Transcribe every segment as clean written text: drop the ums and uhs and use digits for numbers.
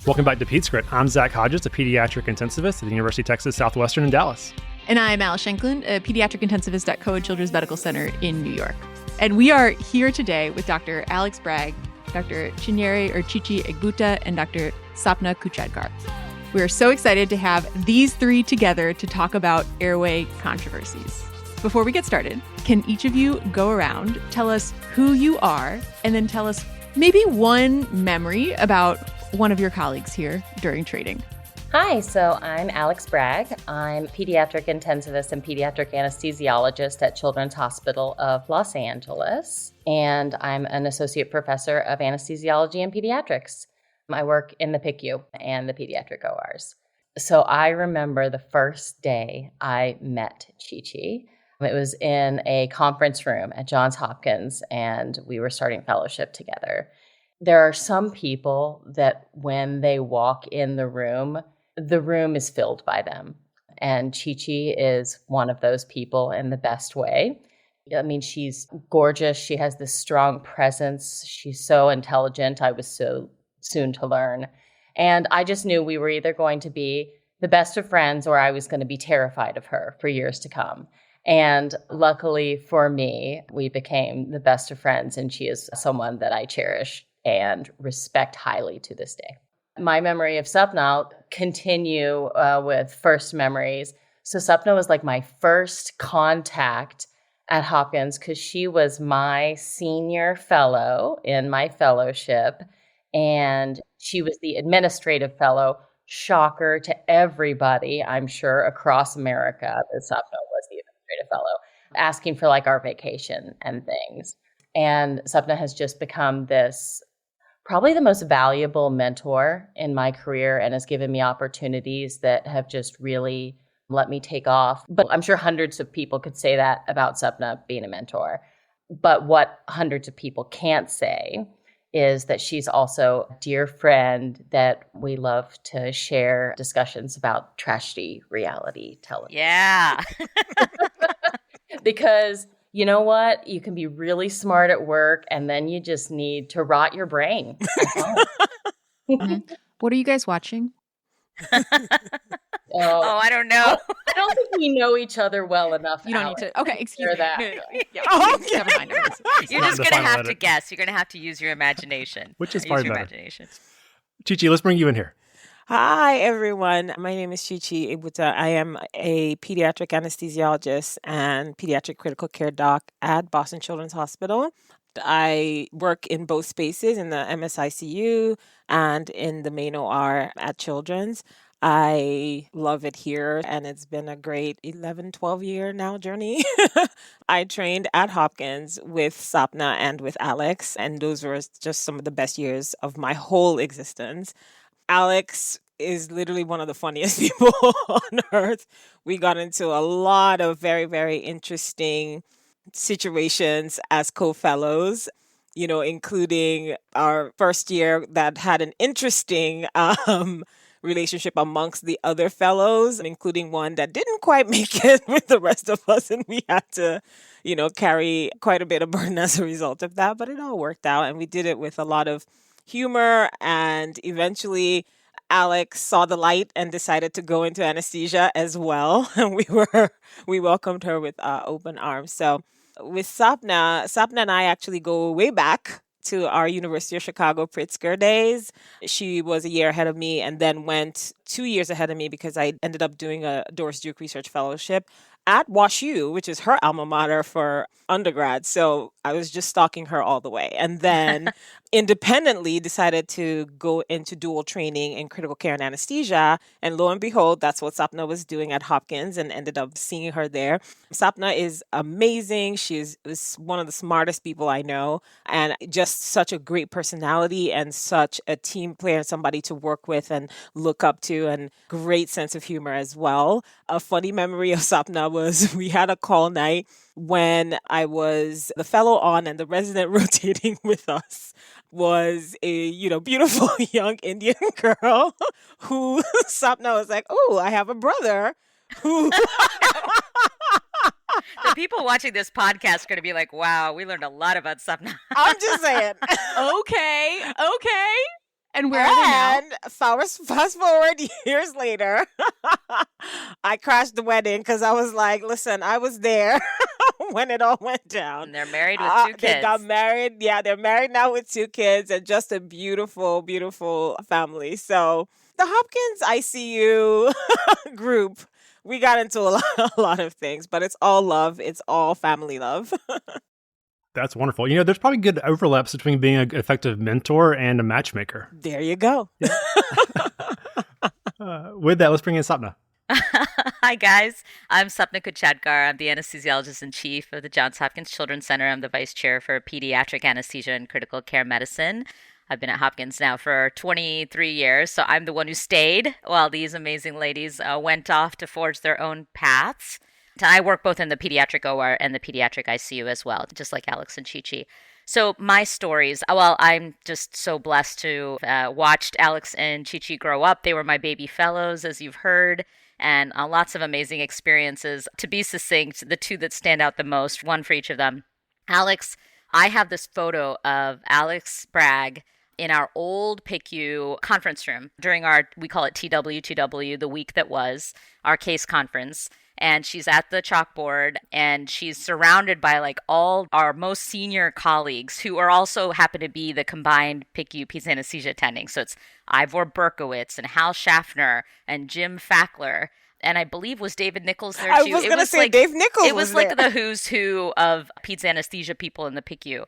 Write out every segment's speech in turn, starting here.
Welcome back to PedsCrit. I'm Zach Hodges, a pediatric intensivist at the University of Texas Southwestern in Dallas. And I'm Al Shanklin, a pediatric intensivist at Cohen Children's Medical Center in New York. And we are here today with Dr. Alex Bragg, Dr. Chinyere or Chichi Egbuta, and Dr. Sapna Kudchadkar. We are so excited to have these three together to talk about airway controversies. Before we get started, can each of you go around, tell us who you are, and then tell us maybe one memory about one of your colleagues here during training? Hi, so I'm Alex Bragg. I'm pediatric intensivist and pediatric anesthesiologist at Children's Hospital of Los Angeles, and I'm an associate professor of anesthesiology and pediatrics. I work in the PICU and the pediatric ORs. So I remember the first day I met Chichi. It was in a conference room at Johns Hopkins, and we were starting fellowship together. There are some people that when they walk in the room is filled by them. And Chichi is one of those people in the best way. I mean, she's gorgeous. She has this strong presence. She's so intelligent. I was so soon to learn. And I just knew we were either going to be the best of friends or I was going to be terrified of her for years to come. And luckily for me, we became the best of friends, and she is someone that I cherish and respect highly to this day. My memory of Sapna, I'll continue with first memories. So Sapna was like my first contact at Hopkins because she was my senior fellow in my fellowship, and she was the administrative fellow. Shocker to everybody, I'm sure, across America, that Sapna was the administrative fellow, asking for like our vacation and things. And Sapna has just become this probably the most valuable mentor in my career and has given me opportunities that have just really let me take off. But I'm sure hundreds of people could say that about Sapna being a mentor. But what hundreds of people can't say is that she's also a dear friend that we love to share discussions about trashy reality television. Yeah. Because you know what? You can be really smart at work, and then you just need to rot your brain. What are you guys watching? Oh, I don't know. I don't think we know each other well enough. You don't need to. Okay, excuse me. that. No. Yeah, never mind. You're just going to have to guess. You're going to have to use your imagination. Which is far better. Imagination. Chichi, let's bring you in here. Hi, everyone. My name is Chichi Egbuta. I am a pediatric anesthesiologist and pediatric critical care doc at Boston Children's Hospital. I work in both spaces, in the MSICU and in the main OR at Children's. I love it here, and it's been a great 11, 12-year now journey. I trained at Hopkins with Sapna and with Alex, and those were just some of the best years of my whole existence. Alex is literally one of the funniest people on earth. We got into a lot of very, very interesting situations as co-fellows, including our first year that had an interesting relationship amongst the other fellows, including one that didn't quite make it with the rest of us. And we had to, carry quite a bit of burden as a result of that. But it all worked out, and we did it with a lot of humor, and eventually Alex saw the light and decided to go into anesthesia as well. And we welcomed her with open arms. So with Sapna and I actually go way back to our University of Chicago Pritzker days. She was a year ahead of me and then went 2 years ahead of me because I ended up doing a Doris Duke Research Fellowship at WashU, which is her alma mater for undergrad. So I was just stalking her all the way. And then independently decided to go into dual training in critical care and anesthesia. And lo and behold, that's what Sapna was doing at Hopkins, and ended up seeing her there. Sapna is amazing. She is one of the smartest people I know, and just such a great personality and such a team player, somebody to work with and look up to, and great sense of humor as well. A funny memory of Sapna was we had a call night when I was the fellow on and the resident rotating with us was a, beautiful young Indian girl who Sapna was like, oh, I have a brother who... The people watching this podcast are going to be like, wow, we learned a lot about Sapna. I'm just saying. Okay. And where are they now? And fast forward years later, I crashed the wedding because I was like, listen, I was there when it all went down. And they're married with 2 kids. They got married. Yeah, they're married now with 2 kids and just a beautiful, beautiful family. So the Hopkins ICU group, we got into a lot of things, but it's all love. It's all family love. That's wonderful. There's probably good overlaps between being an effective mentor and a matchmaker. There you go. Yeah. With that, let's bring in Sapna. Hi, guys. I'm Sapna Kudchadkar. I'm the Anesthesiologist-in-Chief of the Johns Hopkins Children's Center. I'm the Vice Chair for Pediatric Anesthesia and Critical Care Medicine. I've been at Hopkins now for 23 years, so I'm the one who stayed while these amazing ladies went off to forge their own paths. I work both in the pediatric OR and the pediatric ICU as well, just like Alex and Chichi. So my stories, well, I'm just so blessed to watched Alex and Chichi grow up. They were my baby fellows, as you've heard, and lots of amazing experiences. To be succinct, the 2 that stand out the most, one for each of them. Alex, I have this photo of Alex Bragg in our old PICU conference room during we call it TW, the week that was, our case conference. And she's at the chalkboard and she's surrounded by like all our most senior colleagues who are also happen to be the combined PICU peds anesthesia attending. So it's Ivor Berkowitz and Hal Schaffner and Jim Fackler. And I believe was David Nichols there too. I was going to say Dave Nichols. It was like the who's who of peds anesthesia people in the PICU.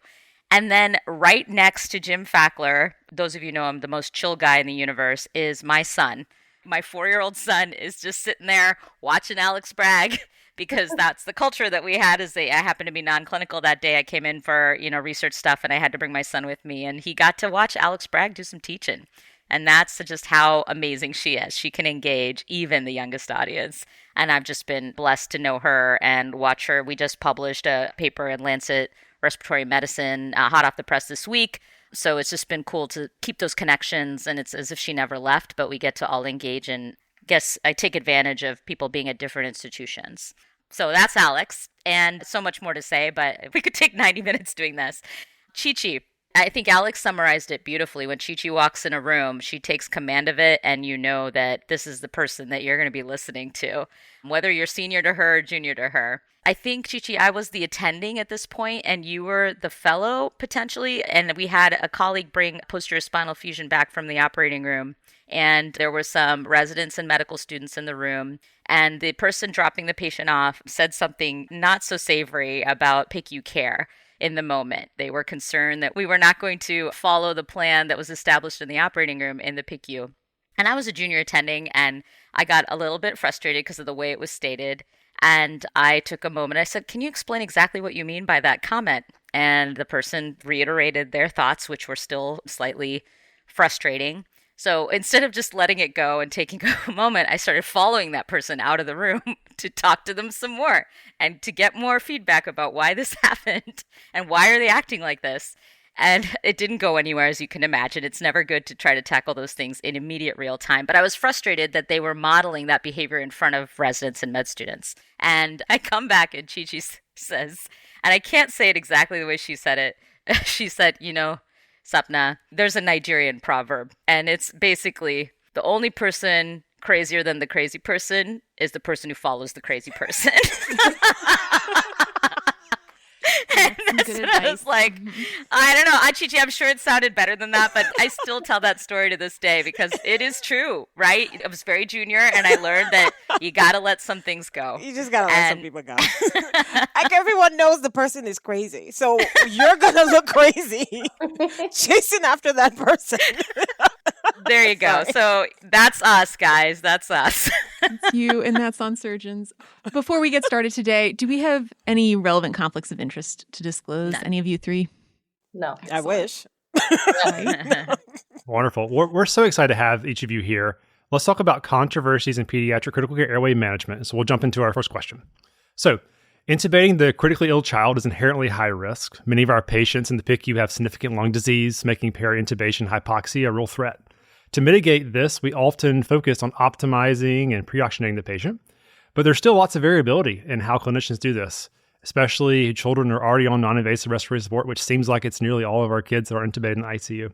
And then right next to Jim Fackler, those of you know him, the most chill guy in the universe, is my son. My 4-year-old son is just sitting there watching Alex Bragg because that's the culture that we had. I happened to be non-clinical that day. I came in for, research stuff and I had to bring my son with me and he got to watch Alex Bragg do some teaching. And that's just how amazing she is. She can engage even the youngest audience. And I've just been blessed to know her and watch her. We just published a paper in Lancet Respiratory Medicine, hot off the press this week. So it's just been cool to keep those connections, and it's as if she never left, but we get to all engage and guess I take advantage of people being at different institutions. So that's Alex, and so much more to say, but we could take 90 minutes doing this. Chichi, I think Alex summarized it beautifully. When Chichi walks in a room, she takes command of it, and you know that this is the person that you're going to be listening to, whether you're senior to her or junior to her. I think, Chichi, I was the attending at this point, and you were the fellow, potentially, and we had a colleague bring posterior spinal fusion back from the operating room, and there were some residents and medical students in the room, and the person dropping the patient off said something not so savory about PICU care in the moment. They were concerned that we were not going to follow the plan that was established in the operating room in the PICU. And I was a junior attending, and I got a little bit frustrated because of the way it was stated. And I took a moment. I said, can you explain exactly what you mean by that comment? And the person reiterated their thoughts, which were still slightly frustrating. So instead of just letting it go and taking a moment, I started following that person out of the room to talk to them some more and to get more feedback about why this happened and why are they acting like this. And it didn't go anywhere, as you can imagine. It's never good to try to tackle those things in immediate real time. But I was frustrated that they were modeling that behavior in front of residents and med students. And I come back and Chichi says, and I can't say it exactly the way she said it. She said, Sapna, there's a Nigerian proverb. And it's basically the only person crazier than the crazy person is the person who follows the crazy person. And that's what I was like, I don't know, Chichi, I'm sure it sounded better than that, but I still tell that story to this day because it is true, right? I was very junior and I learned that you got to let some things go. You just got to let some people go. Like everyone knows the person is crazy. So you're going to look crazy chasing after that person. There you go. Sorry. So that's us, guys. That's us. It's you, and that's on surgeons. Before we get started today, do we have any relevant conflicts of interest to disclose? None. Any of you 3? No. I wish. Wonderful. We're so excited to have each of you here. Let's talk about controversies in pediatric critical care airway management. So we'll jump into our first question. So intubating the critically ill child is inherently high risk. Many of our patients in the PICU have significant lung disease, making peri-intubation hypoxia a real threat. To mitigate this, we often focus on optimizing and pre-oxygenating the patient, but there's still lots of variability in how clinicians do this, especially children who are already on non-invasive respiratory support, which seems like it's nearly all of our kids that are intubated in the ICU.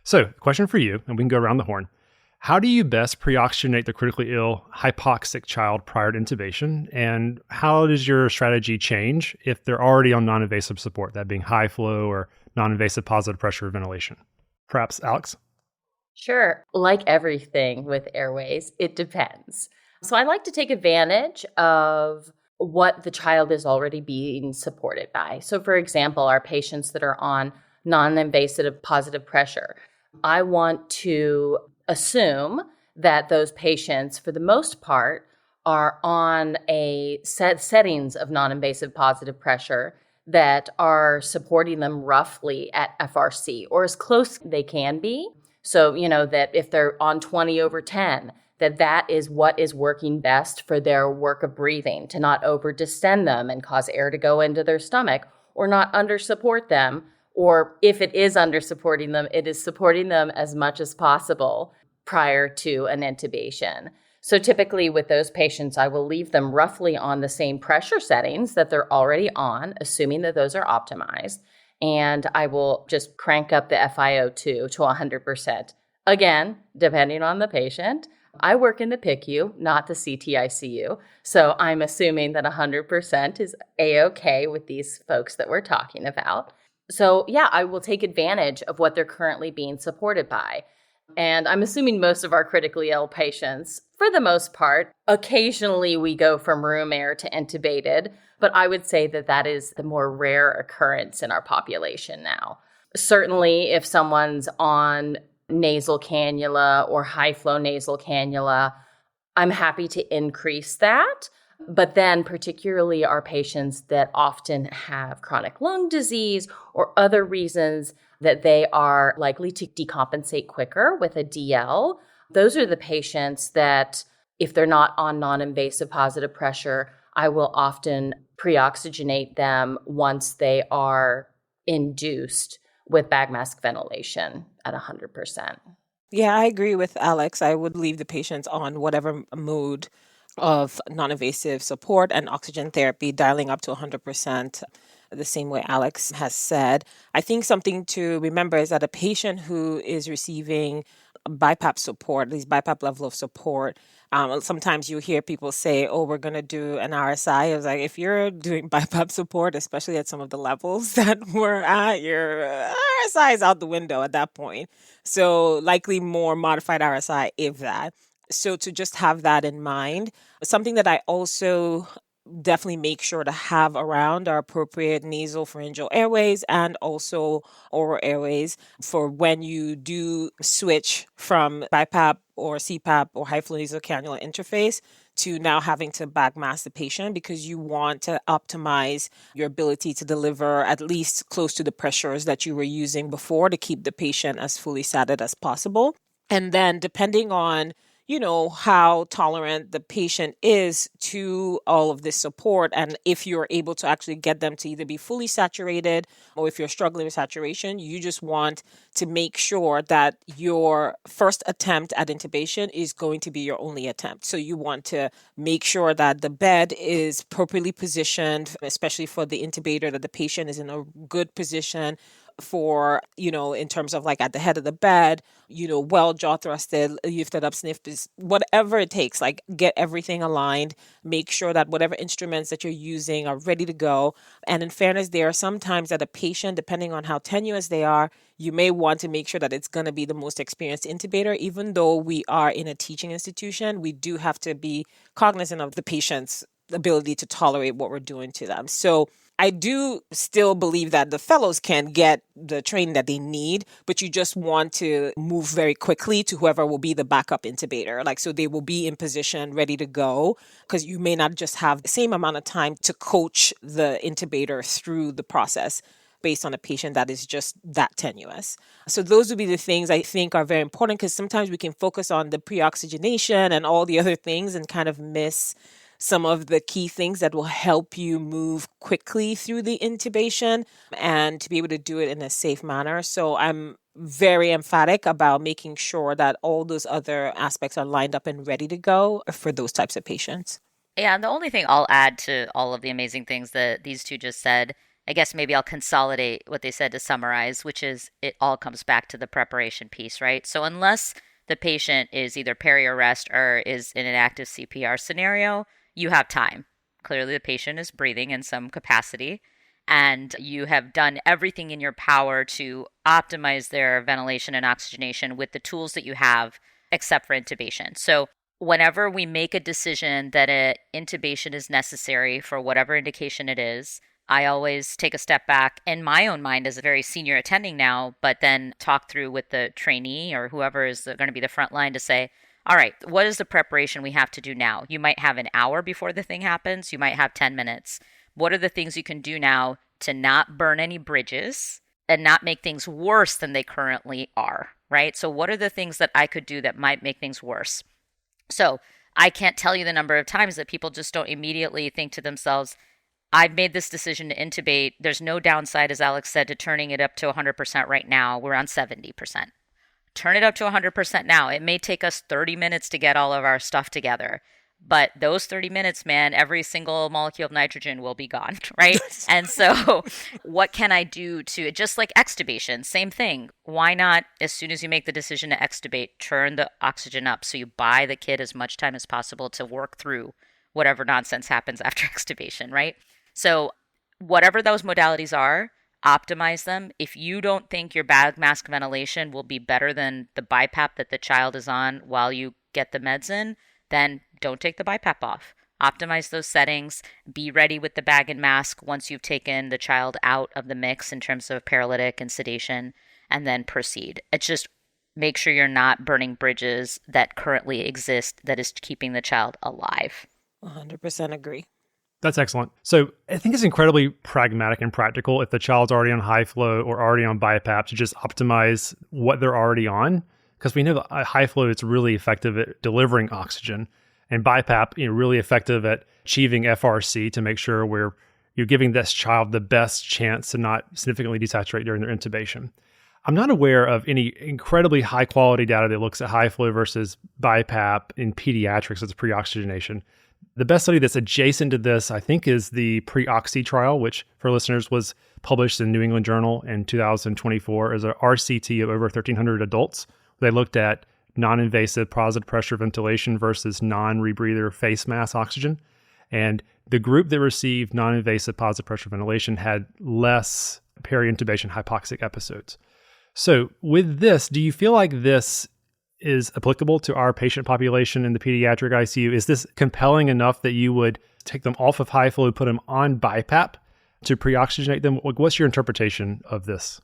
So, question for you, and we can go around the horn. How do you best pre-oxygenate the critically ill, hypoxic child prior to intubation? And how does your strategy change if they're already on non-invasive support, that being high flow or non-invasive positive pressure ventilation? Perhaps Alex? Sure. Like everything with airways, it depends. So I like to take advantage of what the child is already being supported by. So, for example, our patients that are on non-invasive positive pressure, I want to assume that those patients, for the most part, are on a settings of non-invasive positive pressure that are supporting them roughly at FRC or as close they can be. So, that if they're on 20/10, that is what is working best for their work of breathing, to not over distend them and cause air to go into their stomach, or not under support them. Or if it is under supporting them, it is supporting them as much as possible prior to an intubation. So typically with those patients, I will leave them roughly on the same pressure settings that they're already on, assuming that those are optimized. And I will just crank up the FiO2 to 100%. Again, depending on the patient. I work in the PICU, not the CTICU. So I'm assuming that 100% is A-okay with these folks that we're talking about. So yeah, I will take advantage of what they're currently being supported by. And I'm assuming most of our critically ill patients, for the most part, occasionally we go from room air to intubated, but I would say that is the more rare occurrence in our population now. Certainly, if someone's on nasal cannula or high flow nasal cannula, I'm happy to increase that. But then particularly our patients that often have chronic lung disease or other reasons that they are likely to decompensate quicker with a DL, those are the patients that, if they're not on non-invasive positive pressure, I will often pre-oxygenate them once they are induced with bag mask ventilation at 100%. Yeah, I agree with Alex. I would leave the patients on whatever mode of non-invasive support and oxygen therapy, dialing up to 100%, the same way Alex has said. I think something to remember is that a patient who is receiving BiPAP support, at least BiPAP level of support, sometimes you hear people say, oh, we're going to do an RSI. I was like, if you're doing BiPAP support, especially at some of the levels that we're at, your RSI is out the window at that point. So likely more modified RSI, if that. So to just have that in mind, something that I also definitely make sure to have around are appropriate nasal pharyngeal airways and also oral airways for when you do switch from BiPAP or CPAP or high flow nasal cannula interface to now having to bag mask the patient, because you want to optimize your ability to deliver at least close to the pressures that you were using before to keep the patient as fully sedated as possible. And then depending on how tolerant the patient is to all of this support, and if you're able to actually get them to either be fully saturated or if you're struggling with saturation, you just want to make sure that your first attempt at intubation is going to be your only attempt. So you want to make sure that the bed is properly positioned, especially for the intubator, that the patient is in a good position for, in terms of like at the head of the bed, well jaw thrusted, lifted up, sniffed, whatever it takes, like get everything aligned, make sure that whatever instruments that you're using are ready to go. And in fairness, there are sometimes that a patient, depending on how tenuous they are, you may want to make sure that it's going to be the most experienced intubator. Even though we are in a teaching institution, we do have to be cognizant of the patient's ability to tolerate what we're doing to them. So I do still believe that the fellows can get the training that they need, but you just want to move very quickly to whoever will be the backup intubator. So they will be in position, ready to go, because you may not just have the same amount of time to coach the intubator through the process based on a patient that is just that tenuous. So those would be the things I think are very important, because sometimes we can focus on the pre-oxygenation and all the other things and kind of miss some of the key things that will help you move quickly through the intubation and to be able to do it in a safe manner. So I'm very emphatic about making sure that all those other aspects are lined up and ready to go for those types of patients. Yeah, and the only thing I'll add to all of the amazing things that these two just said I guess maybe I'll consolidate what they said to summarize, which is it all comes back to the preparation piece, right? So unless the patient is either peri-arrest or is in an active CPR scenario, you have time. Clearly, the patient is breathing in some capacity, and you have done everything in your power to optimize their ventilation and oxygenation with the tools that you have, except for intubation. So whenever we make a decision that an intubation is necessary for whatever indication it is, I always take a step back in my own mind as a very senior attending now, but then talk through with the trainee or whoever is going to be the front line to say, all right, what is the preparation we have to do now? You might have an hour before the thing happens. You might have 10 minutes. What are the things you can do now to not burn any bridges and not make things worse than they currently are, right? So what are the things that I could do that might make things worse? So I can't tell you the number of times that people just don't immediately think to themselves, I've made this decision to intubate. There's no downside, as Alex said, to turning it up to 100% right now. We're on 70%. Turn it up to 100% now. It may take us 30 minutes to get all of our stuff together. But those 30 minutes, man, every single molecule of nitrogen will be gone, right? And so what can I do to, just like extubation, same thing. Why not, as soon as you make the decision to extubate, turn the oxygen up so you buy the kid as much time as possible to work through whatever nonsense happens after extubation, right? So whatever those modalities are, optimize them. If you don't think your bag mask ventilation will be better than the BiPAP that the child is on while you get the meds in, then don't take the BiPAP off. Optimize those settings. Be ready with the bag and mask once you've taken the child out of the mix in terms of paralytic and sedation, and then proceed. It's just make sure you're not burning bridges that currently exist that is keeping the child alive. 100% agree. That's excellent. So I think it's incredibly pragmatic and practical if the child's already on high flow or already on BiPAP to just optimize what they're already on. Because we know that high flow is really effective at delivering oxygen, and BiPAP, really effective at achieving FRC to make sure you're giving this child the best chance to not significantly desaturate during their intubation. I'm not aware of any incredibly high quality data that looks at high flow versus BiPAP in pediatrics as pre-oxygenation. The best study that's adjacent to this, I think, is the pre-oxy trial, which for listeners was published in New England Journal in 2024 as a RCT of over 1,300 adults. They looked at non-invasive positive pressure ventilation versus non-rebreather face mask oxygen. And the group that received non-invasive positive pressure ventilation had less peri-intubation hypoxic episodes. So with this, do you feel like this is applicable to our patient population in the pediatric ICU? Is this compelling enough that you would take them off of high flow, put them on BiPAP to pre-oxygenate them? What's your interpretation of this?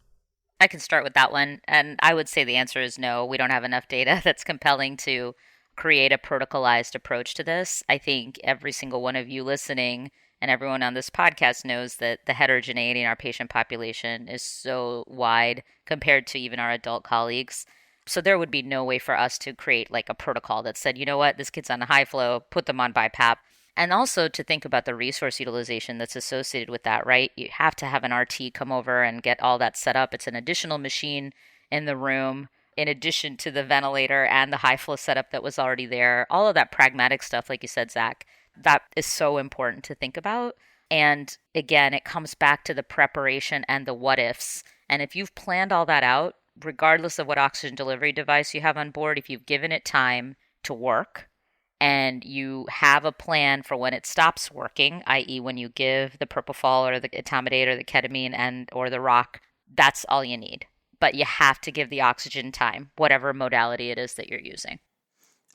I can start with that one. And I would say the answer is no. We don't have enough data that's compelling to create a protocolized approach to this. I think every single one of you listening and everyone on this podcast knows that the heterogeneity in our patient population is so wide compared to even our adult colleagues. So there would be no way for us to create like a protocol that said, you know what, this kid's on a high flow, put them on BiPAP. And also to think about the resource utilization that's associated with that, right? You have to have an RT come over and get all that set up. It's an additional machine in the room, in addition to the ventilator and the high flow setup that was already there. All of that pragmatic stuff, like you said, Zach, that is so important to think about. And again, it comes back to the preparation and the what ifs. And if you've planned all that out, regardless of what oxygen delivery device you have on board, if you've given it time to work and you have a plan for when it stops working, i.e. when you give the propofol or the etomidate or the ketamine or the rock, that's all you need. But you have to give the oxygen time, whatever modality it is that you're using.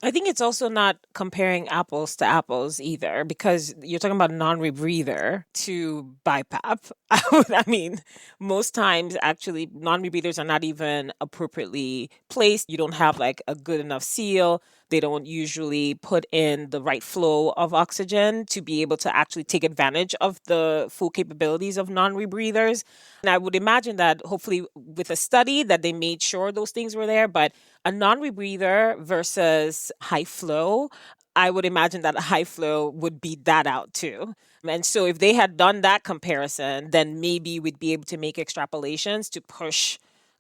I think it's also not comparing apples to apples either, because you're talking about non-rebreather to BiPAP. I mean, most times actually non-rebreathers are not even appropriately placed. You don't have like a good enough seal. They don't usually put in the right flow of oxygen to be able to actually take advantage of the full capabilities of non-rebreathers. And I would imagine that hopefully with a study that they made sure those things were there, but a non-rebreather versus high flow, I would imagine that a high flow would beat that out too. And so if they had done that comparison, then maybe we'd be able to make extrapolations to push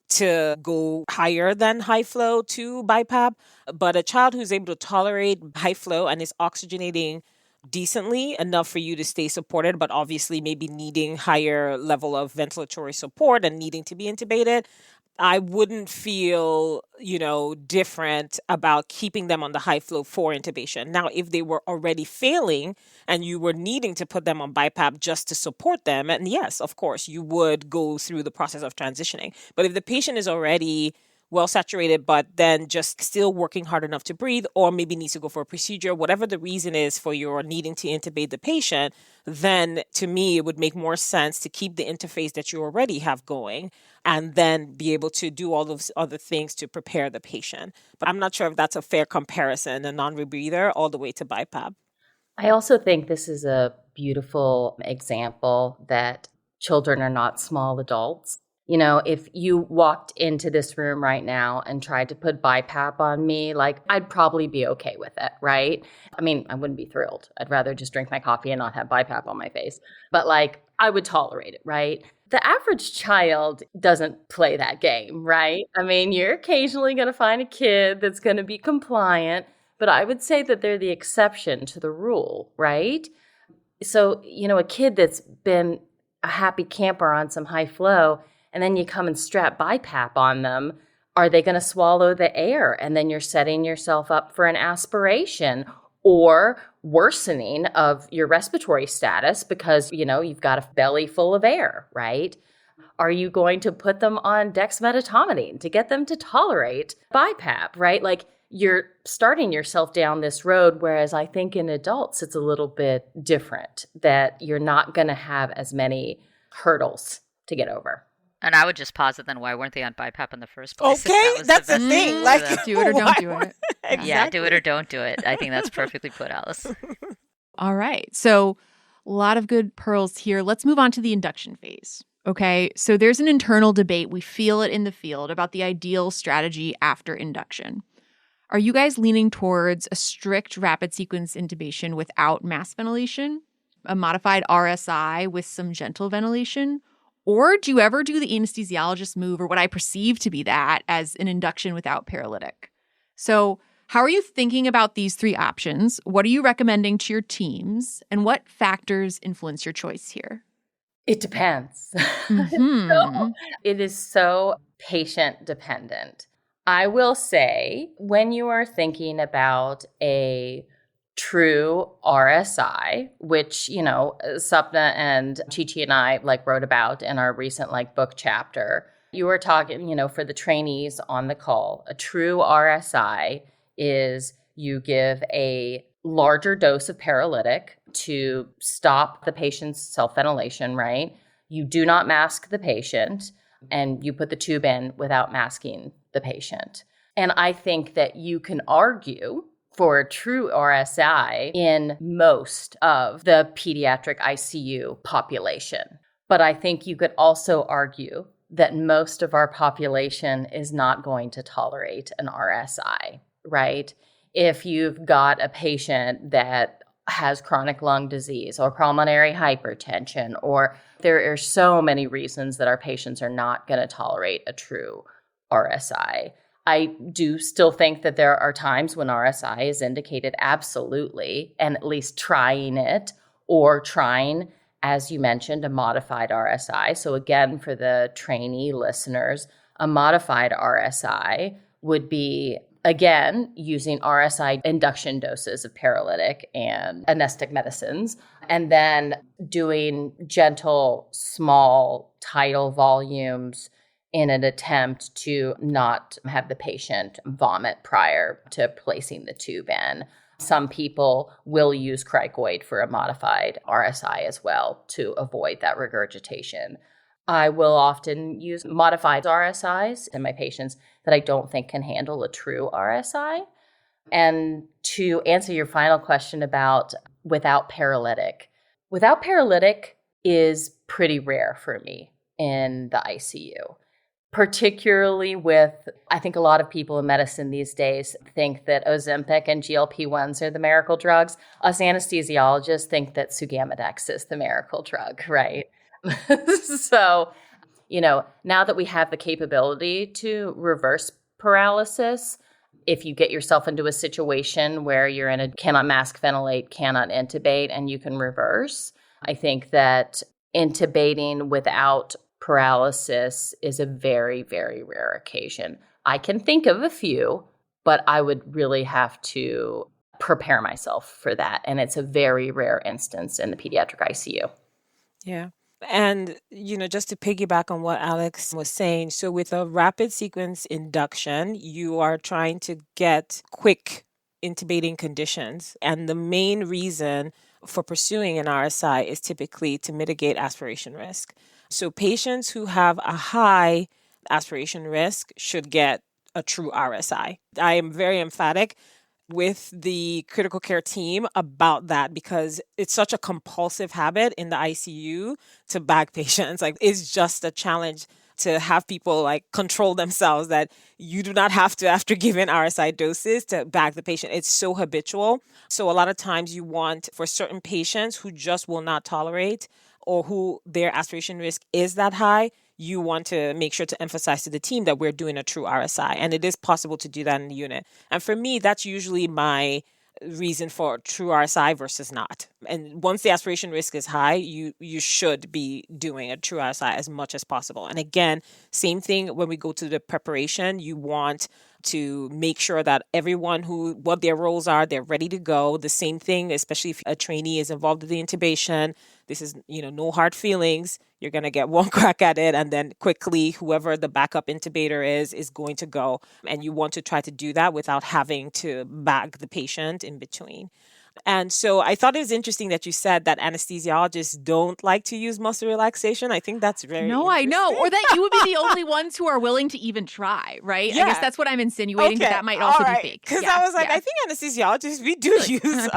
to go higher than high flow to BiPAP. But a child who's able to tolerate high flow and is oxygenating decently, enough for you to stay supported, but obviously maybe needing higher level of ventilatory support and needing to be intubated, I wouldn't feel, different about keeping them on the high flow for intubation. Now, if they were already failing and you were needing to put them on BiPAP just to support them, and yes, of course, you would go through the process of transitioning. But if the patient is already well saturated, but then just still working hard enough to breathe, or maybe needs to go for a procedure, whatever the reason is for your needing to intubate the patient, then to me, it would make more sense to keep the interface that you already have going and then be able to do all those other things to prepare the patient. But I'm not sure if that's a fair comparison, a non-rebreather all the way to BiPAP. I also think this is a beautiful example that children are not small adults. If you walked into this room right now and tried to put BiPAP on me, I'd probably be okay with it, right? I mean, I wouldn't be thrilled. I'd rather just drink my coffee and not have BiPAP on my face. But I would tolerate it, right? The average child doesn't play that game, right? I mean, you're occasionally going to find a kid that's going to be compliant, but I would say that they're the exception to the rule, right? So, a kid that's been a happy camper on some high flow, and then you come and strap BiPAP on them, are they going to swallow the air? And then you're setting yourself up for an aspiration or worsening of your respiratory status because, you've got a belly full of air, right? Are you going to put them on dexmedetomidine to get them to tolerate BiPAP, right? You're starting yourself down this road, whereas I think in adults, it's a little bit different, that you're not going to have as many hurdles to get over. And I would just posit then, why weren't they on BiPAP in the first place? Okay, that's the thing. Do it or don't do it. Exactly. Yeah, do it or don't do it. I think that's perfectly put, Alice. All right. So a lot of good pearls here. Let's move on to the induction phase. Okay. So there's an internal debate. We feel it in the field about the ideal strategy after induction. Are you guys leaning towards a strict rapid sequence intubation without mass ventilation, a modified RSI with some gentle ventilation? Or do you ever do the anesthesiologist move, or what I perceive to be that, as an induction without paralytic? So how are you thinking about these three options? What are you recommending to your teams? And what factors influence your choice here? It depends. Mm-hmm. It is so patient dependent. I will say, when you are thinking about a true RSI, which, Sapna and Chichi and I wrote about in our recent book chapter, you were talking, for the trainees on the call, a true RSI is you give a larger dose of paralytic to stop the patient's self-ventilation, right? You do not mask the patient, and you put the tube in without masking the patient. And I think that you can argue for a true RSI in most of the pediatric ICU population. But I think you could also argue that most of our population is not going to tolerate an RSI, right? If you've got a patient that has chronic lung disease or pulmonary hypertension, or there are so many reasons that our patients are not going to tolerate a true RSI. I do still think that there are times when RSI is indicated, absolutely, and at least trying it, or trying, as you mentioned, a modified RSI. So again, for the trainee listeners, a modified RSI would be, again, using RSI induction doses of paralytic and anesthetic medicines, and then doing gentle, small tidal volumes in an attempt to not have the patient vomit prior to placing the tube in. Some people will use cricoid for a modified RSI as well to avoid that regurgitation. I will often use modified RSIs in my patients that I don't think can handle a true RSI. And to answer your final question about without paralytic is pretty rare for me in the ICU. Particularly with, I think a lot of people in medicine these days think that Ozempic and GLP-1s are the miracle drugs. Us anesthesiologists think that Sugammadex is the miracle drug, right? So, now that we have the capability to reverse paralysis, if you get yourself into a situation where you're in a cannot mask ventilate, cannot intubate, and you can reverse, I think that intubating without paralysis is a very, very rare occasion. I can think of a few, but I would really have to prepare myself for that. And it's a very rare instance in the pediatric ICU. Yeah. And, just to piggyback on what Alex was saying, so with a rapid sequence induction, you are trying to get quick intubating conditions. And the main reason for pursuing an RSI is typically to mitigate aspiration risk. So patients who have a high aspiration risk should get a true RSI. I am very emphatic with the critical care team about that because it's such a compulsive habit in the ICU to bag patients. Like, it's just a challenge to have people control themselves, that you do not have to, after given RSI doses, to bag the patient. It's so habitual. So a lot of times you want, for certain patients who just will not tolerate or who their aspiration risk is that high, you want to make sure to emphasize to the team that we're doing a true RSI. And it is possible to do that in the unit. And for me, that's usually my reason for true RSI versus not. And once the aspiration risk is high, you should be doing a true RSI as much as possible. And again, same thing when we go to the preparation, you want to make sure that everyone what their roles are, they're ready to go. The same thing, especially if a trainee is involved in the intubation. This is, no hard feelings. You're going to get one crack at it, and then quickly, whoever the backup intubator is going to go. And you want to try to do that without having to bag the patient in between. And so I thought it was interesting that you said that anesthesiologists don't like to use muscle relaxation. I think that's very I know. Or that you would be the only ones who are willing to even try, right? Yeah. I guess that's what I'm insinuating, okay. that might also right. be fake. Because I was like, I think anesthesiologists, we do use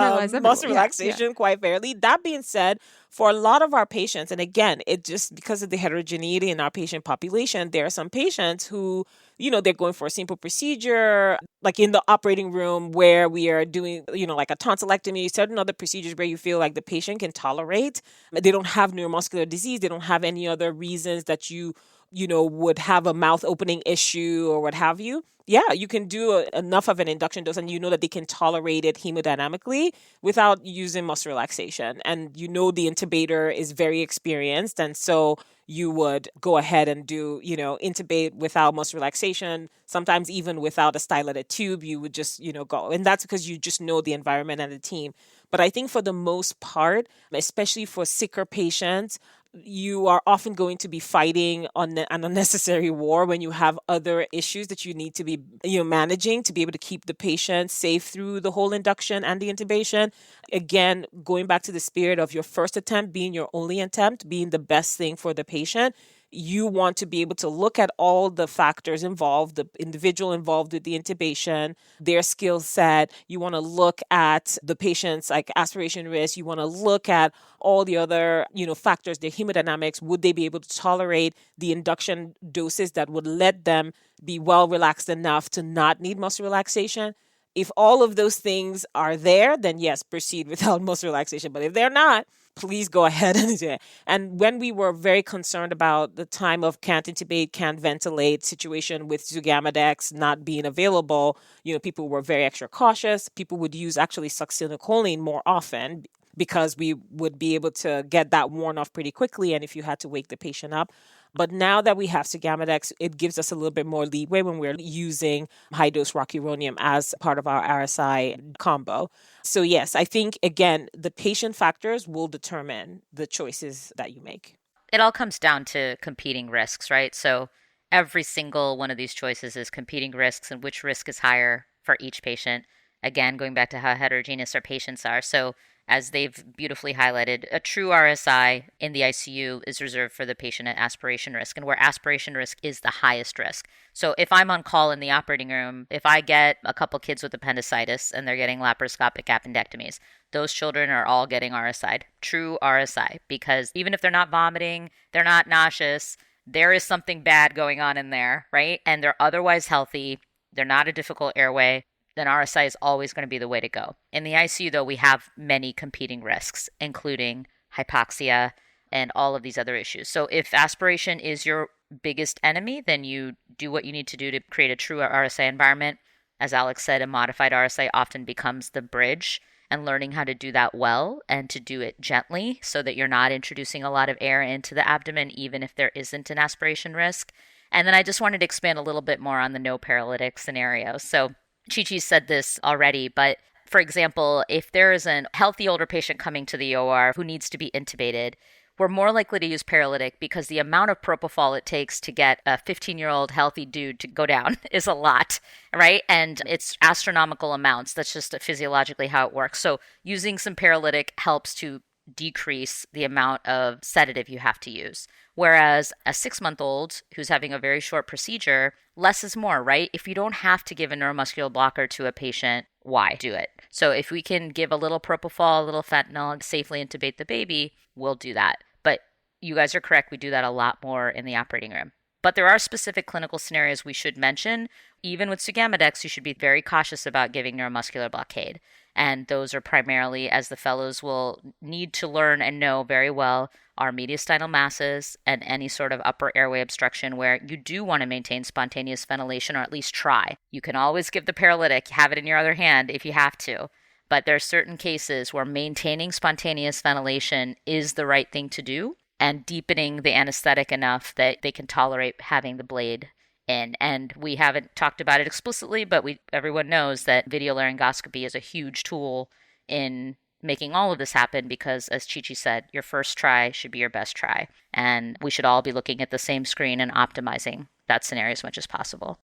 muscle relaxation quite fairly. That being said, for a lot of our patients, and again, it just because of the heterogeneity in our patient population, there are some patients who, they're going for a simple procedure, like in the operating room where we are doing, like a tonsillectomy, certain other procedures where you feel like the patient can tolerate. They don't have neuromuscular disease. They don't have any other reasons that you would have a mouth opening issue or what have you. Yeah, you can do enough of an induction dose and that they can tolerate it hemodynamically without using muscle relaxation. And the intubator is very experienced. And so you would go ahead and do, intubate without muscle relaxation. Sometimes even without a styleted tube, you would just, go. And that's because you just know the environment and the team. But I think for the most part, especially for sicker patients, you are often going to be fighting on an unnecessary war when you have other issues that you need to be managing to be able to keep the patient safe through the whole induction and the intubation. Again, going back to the spirit of your first attempt being your only attempt, being the best thing for the patient. You want to be able to look at all the factors involved, the individual involved with the intubation, their skill set. You want to look at the patient's aspiration risk. You want to look at all the other, factors, their hemodynamics. Would they be able to tolerate the induction doses that would let them be well relaxed enough to not need muscle relaxation? If all of those things are there, then yes, proceed without muscle relaxation. But if they're not, please go ahead and do it. And when we were very concerned about the time of can't intubate, can't ventilate situation with Zugamadex not being available, people were very extra cautious. People would use actually succinylcholine more often because we would be able to get that worn off pretty quickly. And if you had to wake the patient up. But now that we have Zugamadex, it gives us a little bit more leeway when we're using high-dose rocuronium as part of our RSI combo. So yes, I think, again, the patient factors will determine the choices that you make. It all comes down to competing risks, right? So every single one of these choices is competing risks and which risk is higher for each patient. Again, going back to how heterogeneous our patients are. So as they've beautifully highlighted, a true RSI in the ICU is reserved for the patient at aspiration risk, and where aspiration risk is the highest risk. So if I'm on call in the operating room, if I get a couple kids with appendicitis and they're getting laparoscopic appendectomies, those children are all getting RSI'd, true RSI, because even if they're not vomiting, they're not nauseous, there is something bad going on in there, right? And they're otherwise healthy, they're not a difficult airway, then RSI is always going to be the way to go. In the ICU, though, we have many competing risks, including hypoxia and all of these other issues. So if aspiration is your biggest enemy, then you do what you need to do to create a true RSI environment. As Alex said, a modified RSI often becomes the bridge, and learning how to do that well and to do it gently so that you're not introducing a lot of air into the abdomen, even if there isn't an aspiration risk. And then I just wanted to expand a little bit more on the no paralytic scenario. So Chichi said this already, but for example, if there is a healthy older patient coming to the OR who needs to be intubated, we're more likely to use paralytic because the amount of propofol it takes to get a 15-year-old healthy dude to go down is a lot, right? And it's astronomical amounts. That's just physiologically how it works. So using some paralytic helps to decrease the amount of sedative you have to use. Whereas a 6-month-old who's having a very short procedure, less is more, right? If you don't have to give a neuromuscular blocker to a patient, why do it? So if we can give a little propofol, a little fentanyl, and safely intubate the baby, we'll do that. But you guys are correct. We do that a lot more in the operating room. But there are specific clinical scenarios we should mention. Even with Sugamidex, you should be very cautious about giving neuromuscular blockade. And those are primarily, as the fellows will need to learn and know very well, are mediastinal masses and any sort of upper airway obstruction where you do want to maintain spontaneous ventilation, or at least try. You can always give the paralytic, have it in your other hand if you have to. But there are certain cases where maintaining spontaneous ventilation is the right thing to do, and deepening the anesthetic enough that they can tolerate having the blade in. And we haven't talked about it explicitly, but everyone knows that video laryngoscopy is a huge tool in making all of this happen because, as Chichi said, your first try should be your best try. And we should all be looking at the same screen and optimizing that scenario as much as possible.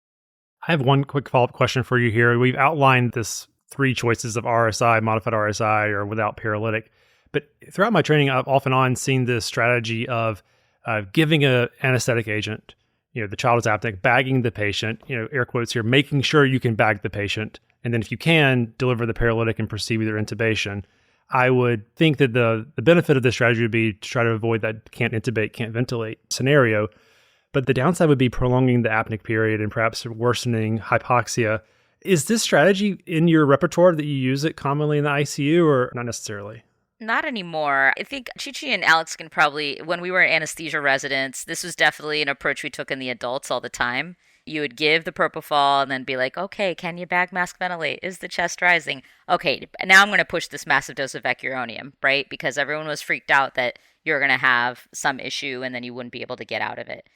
I have one quick follow-up question for you here. We've outlined this 3 choices of RSI, modified RSI, or without paralytic. But throughout my training, I've off and on seen this strategy of giving an anesthetic agent. The child is apneic, bagging the patient, air quotes here, making sure you can bag the patient. And then if you can, deliver the paralytic and proceed with your intubation. I would think that the benefit of this strategy would be to try to avoid that can't intubate, can't ventilate scenario. But the downside would be prolonging the apneic period and perhaps worsening hypoxia. Is this strategy in your repertoire that you use it commonly in the ICU, or not necessarily? Not anymore. I think Chichi and Alex can probably, when we were anesthesia residents, this was definitely an approach we took in the adults all the time. You would give the propofol and then be like, okay, can you bag mask ventilate? Is the chest rising? Okay, now I'm going to push this massive dose of vecuronium, right? Because everyone was freaked out that you're going to have some issue and then you wouldn't be able to get out of it.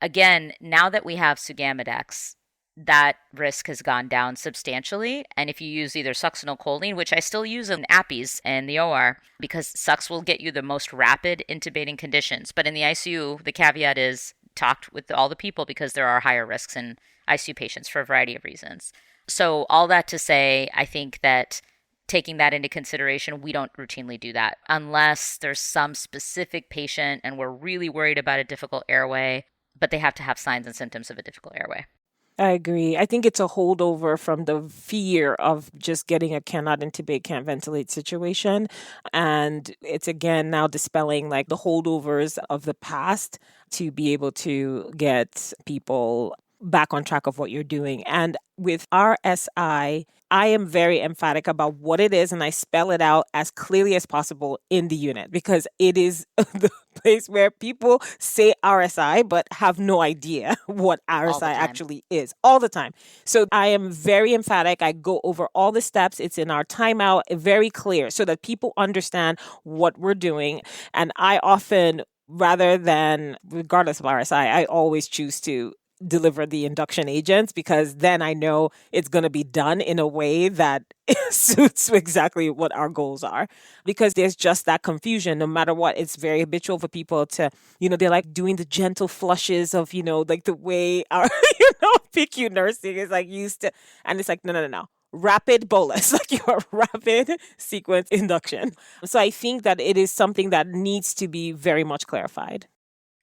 Again, now that we have Sugamidex, that risk has gone down substantially. And if you use either succinylcholine, which I still use in APPEs in the OR, because Sux will get you the most rapid intubating conditions. But in the ICU, the caveat is talked with all the people because there are higher risks in ICU patients for a variety of reasons. So all that to say, I think that taking that into consideration, we don't routinely do that unless there's some specific patient and we're really worried about a difficult airway, but they have to have signs and symptoms of a difficult airway. I agree. I think it's a holdover from the fear of just getting a cannot intubate, can't ventilate situation. And it's again now dispelling like the holdovers of the past to be able to get people back on track of what you're doing. And with RSI, I am very emphatic about what it is, and I spell it out as clearly as possible in the unit because it is the place where people say RSI but have no idea what RSI actually is all the time. So I am very emphatic. I go over all the steps. It's in our timeout, very clear so that people understand what we're doing. And I often, rather than, regardless of RSI, I always choose to deliver the induction agents because then I know it's going to be done in a way that suits exactly what our goals are. Because there's just that confusion no matter what. It's very habitual for people to, they like doing the gentle flushes of, like the way our, PICU nursing is like used to. And it's like, no. Rapid bolus, like your rapid sequence induction. So I think that it is something that needs to be very much clarified.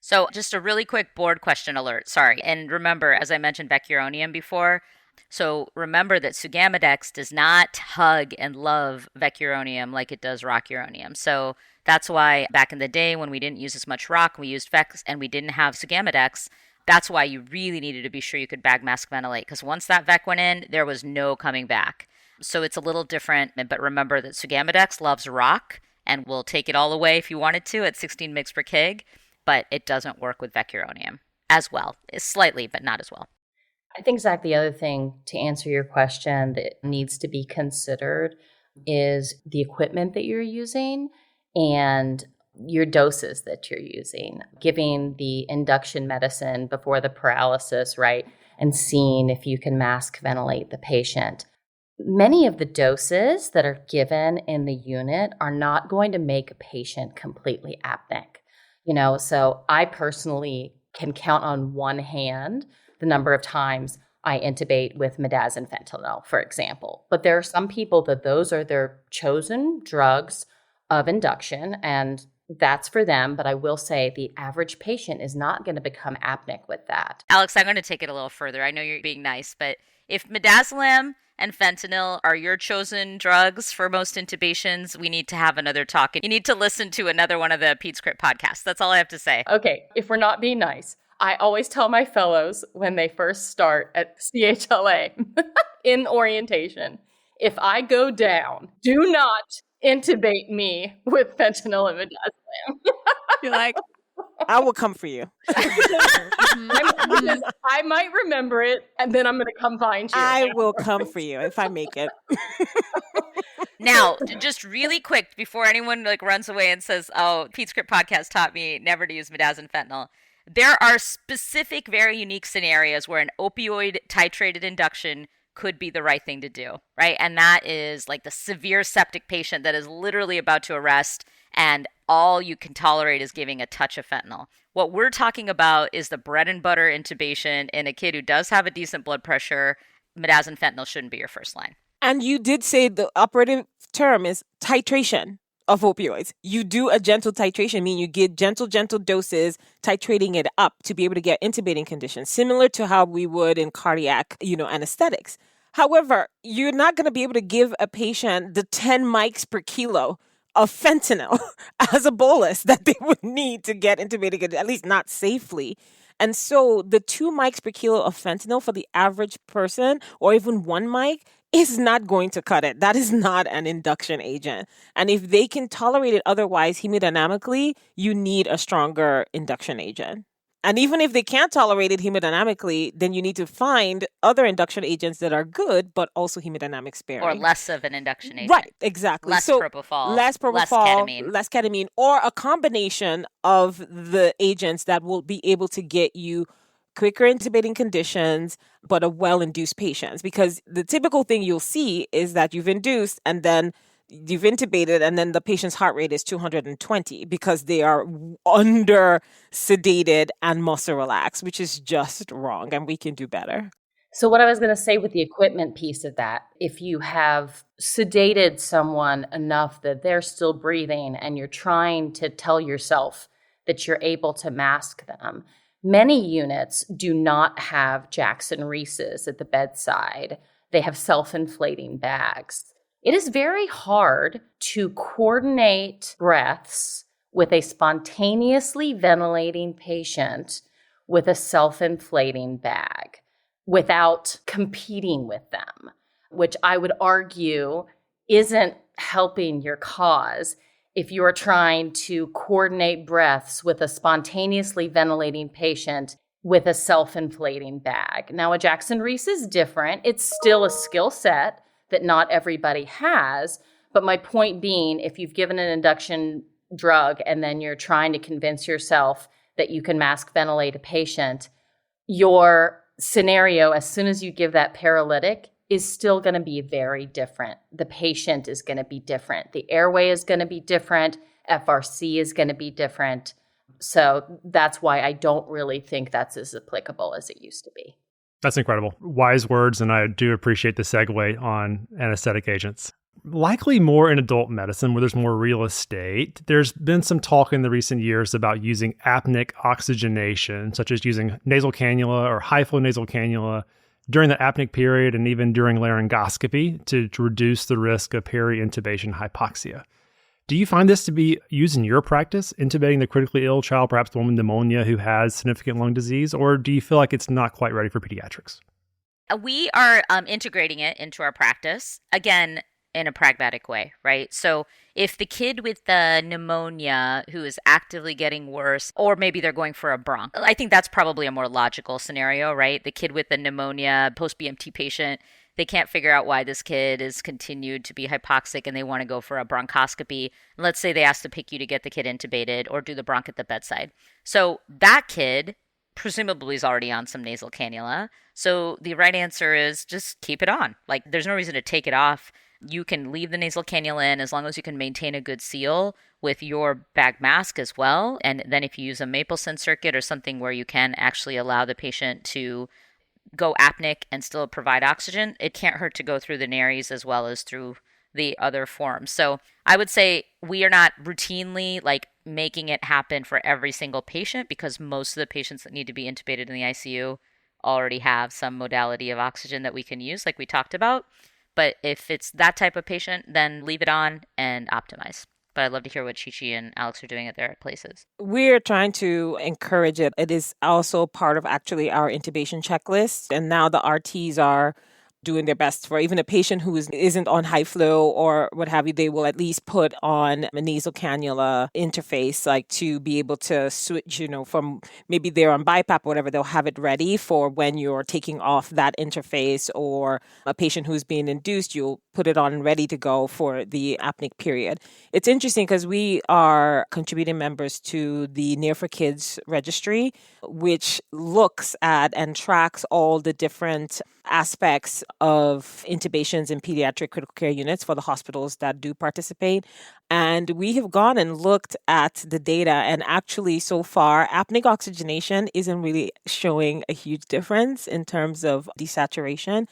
So just a really quick board question alert. Sorry. And remember, as I mentioned vecuronium before, so remember that Sugamidex does not hug and love vecuronium like it does rocuronium. So that's why back in the day when we didn't use as much rock, we used Vex and we didn't have Sugamidex. That's why you really needed to be sure you could bag mask ventilate because once that Vec went in, there was no coming back. So it's a little different, but remember that Sugamidex loves rock and will take it all away if you wanted to at 16 mg per kg. But it doesn't work with vecuronium as well. It's slightly, but not as well. I think, Zach, the other thing to answer your question that needs to be considered is the equipment that you're using and your doses that you're using. Giving the induction medicine before the paralysis, right, and seeing if you can mask ventilate the patient. Many of the doses that are given in the unit are not going to make a patient completely apneic. So I personally can count on one hand the number of times I intubate with midazolam fentanyl, for example. But there are some people that those are their chosen drugs of induction, and that's for them. But I will say the average patient is not going to become apneic with that. Alex, I'm going to take it a little further. I know you're being nice, but if midazolam and fentanyl are your chosen drugs for most intubations, we need to have another talk. You need to listen to another one of the PedsCrit podcasts. That's all I have to say. Okay, if we're not being nice, I always tell my fellows when they first start at CHLA in orientation, if I go down, do not intubate me with fentanyl and midazolam. You're like, I will come for you. I might remember it, and then I'm going to come find you. I will come for you if I make it. Now, just really quick, before anyone runs away and says, oh, PedsCrit podcast taught me never to use midazolam fentanyl. There are specific, very unique scenarios where an opioid titrated induction could be the right thing to do, right? And that is the severe septic patient that is literally about to arrest and all you can tolerate is giving a touch of fentanyl. What we're talking about is the bread and butter intubation in a kid who does have a decent blood pressure. Midazolam fentanyl shouldn't be your first line. And you did say the operative term is titration of opioids. You do a gentle titration, meaning you get gentle doses, titrating it up to be able to get intubating conditions, similar to how we would in cardiac, anesthetics. However, you're not going to be able to give a patient the 10 mics per kilo of fentanyl as a bolus that they would need to get intubated, at least not safely. And so the 2 mics per kilo of fentanyl for the average person, or even 1 mic, is not going to cut it. That is not an induction agent. And if they can tolerate it otherwise hemodynamically, you need a stronger induction agent. And even if they can't tolerate it hemodynamically, then you need to find other induction agents that are good, but also hemodynamic sparing. Or less of an induction agent. Right, exactly. Less propofol. Less ketamine. Less ketamine, or a combination of the agents that will be able to get you quicker intubating conditions, but a well-induced patients. Because the typical thing you'll see is that you've induced and then you've intubated and then the patient's heart rate is 220 because they are under sedated and muscle relaxed, which is just wrong, and we can do better. So what I was going to say with the equipment piece of that, if you have sedated someone enough that they're still breathing and you're trying to tell yourself that you're able to mask them, many units do not have Jackson Reeses at the bedside. They have self-inflating bags. It is very hard to coordinate breaths with a spontaneously ventilating patient with a self-inflating bag without competing with them, which I would argue isn't helping your cause if you are trying to coordinate breaths with a spontaneously ventilating patient with a self-inflating bag. Now, a Jackson Reese is different. It's still a skill set that not everybody has. But my point being, if you've given an induction drug and then you're trying to convince yourself that you can mask ventilate a patient, your scenario, as soon as you give that paralytic, is still going to be very different. The patient is going to be different. The airway is going to be different. FRC is going to be different. So that's why I don't really think that's as applicable as it used to be. That's incredible. Wise words, and I do appreciate the segue on anesthetic agents. Likely more in adult medicine where there's more real estate. There's been some talk in the recent years about using apneic oxygenation, such as using nasal cannula or high flow nasal cannula during the apneic period and even during laryngoscopy to reduce the risk of peri-intubation hypoxia. Do you find this to be used in your practice, intubating the critically ill child, perhaps the woman with pneumonia who has significant lung disease, or do you feel like it's not quite ready for pediatrics? We are integrating it into our practice. Again, in a pragmatic way, right? So if the kid with the pneumonia who is actively getting worse, or maybe they're going for a bronch, I think that's probably a more logical scenario, right? The kid with the pneumonia, post-BMT patient, they can't figure out why this kid is continued to be hypoxic and they want to go for a bronchoscopy. Let's say they ask the PICU to get the kid intubated or do the bronch at the bedside. So that kid presumably is already on some nasal cannula. So the right answer is just keep it on. Like, there's no reason to take it off. You can leave the nasal cannula in as long as you can maintain a good seal with your bag mask as well. And then if you use a Mapleson circuit or something where you can actually allow the patient to go apneic and still provide oxygen, it can't hurt to go through the nares as well as through the other forms. So I would say we are not routinely like making it happen for every single patient, because most of the patients that need to be intubated in the ICU already have some modality of oxygen that we can use, like we talked about. But if it's that type of patient, then leave it on and optimize. But I'd love to hear what Chichi and Alex are doing at their places. We're trying to encourage it. It is also part of actually our intubation checklist. And now the RTs are doing their best for even a patient who isn't on high flow or what have you. They will at least put on a nasal cannula interface, like to be able to switch, from maybe they're on BiPAP or whatever, they'll have it ready for when you're taking off that interface, or a patient who's being induced, you'll put it on ready to go for the apneic period. It's interesting because we are contributing members to the Near for Kids registry, which looks at and tracks all the different aspects of intubations in pediatric critical care units for the hospitals that do participate. And we have gone and looked at the data, and actually so far, apneic oxygenation isn't really showing a huge difference in terms of desaturation.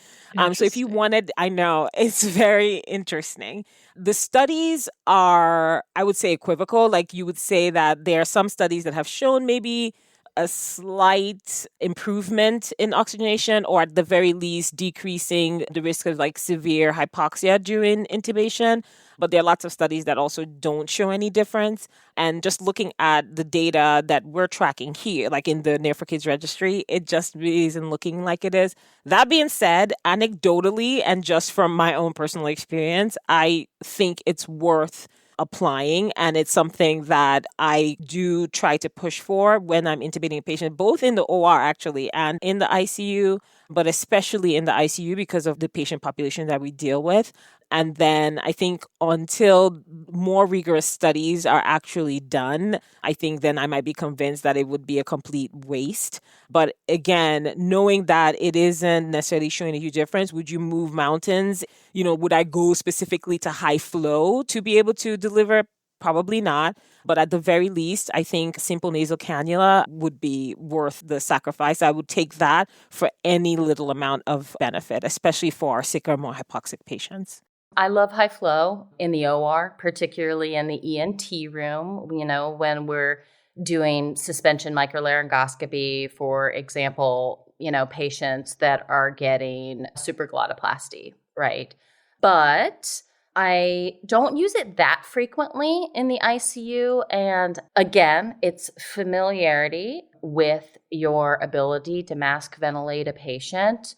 So if you wanted, I know, it's very interesting. The studies are, I would say, equivocal. Like, you would say that there are some studies that have shown maybe a slight improvement in oxygenation, or at the very least decreasing the risk of like severe hypoxia during intubation. But there are lots of studies that also don't show any difference. And just looking at the data that we're tracking here, like in the Near for Kids registry, it just really isn't looking like it is. That being said, anecdotally and just from my own personal experience, I think it's worth applying, and it's something that I do try to push for when I'm intubating a patient, both in the OR actually and in the ICU, but especially in the ICU because of the patient population that we deal with. And then I think until more rigorous studies are actually done, I think then I might be convinced that it would be a complete waste. But again, knowing that it isn't necessarily showing a huge difference, would you move mountains? Would I go specifically to high flow to be able to deliver? Probably not. But at the very least, I think simple nasal cannula would be worth the sacrifice. I would take that for any little amount of benefit, especially for our sicker, more hypoxic patients. I love high flow in the OR, particularly in the ENT room, when we're doing suspension microlaryngoscopy, for example, patients that are getting supraglottoplasty, right? But I don't use it that frequently in the ICU. And again, it's familiarity with your ability to mask ventilate a patient